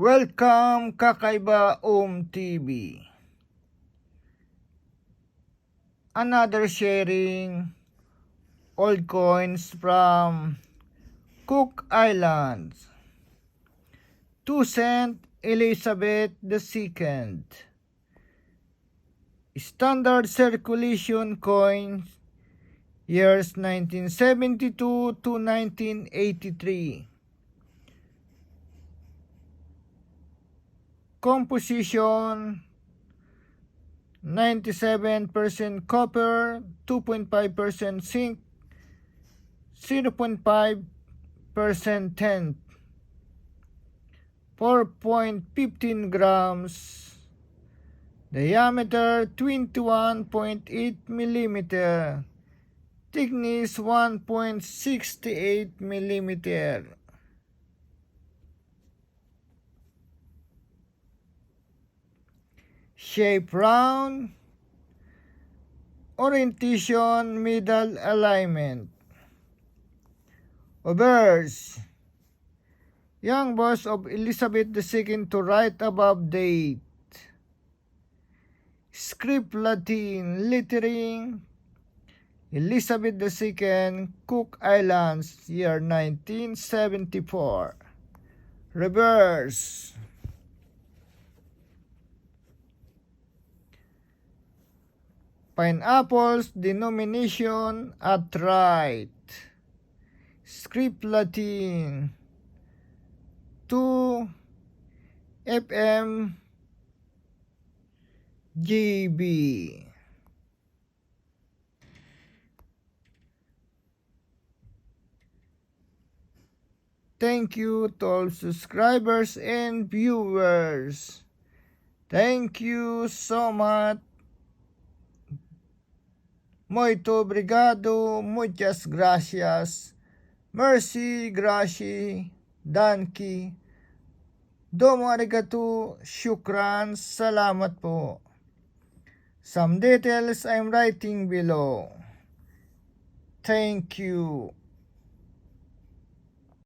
Welcome Kakaiba TV. Another sharing old coins from Cook Islands. 2 cent Elizabeth II. Standard circulation coins years 1972 to 1983. Composition 97% copper, 2.5% zinc, 0.5% tin, 4.15 grams, diameter 21.8 millimeter, thickness 1.68 millimeter. Shape round, orientation middle alignment. Obverse, young boss of Elizabeth II to right above date. Script Latin lettering, Elizabeth II, Cook Islands, year 1974. Reverse, pineapples denomination at right. Script Latin 2 FM GB. Thank you to all subscribers and viewers. Thank you so much. Muito obrigado, muchas gracias, merci, gracie, danki, domo arigato, shukran, salamat po. Some details I'm writing below. Thank you.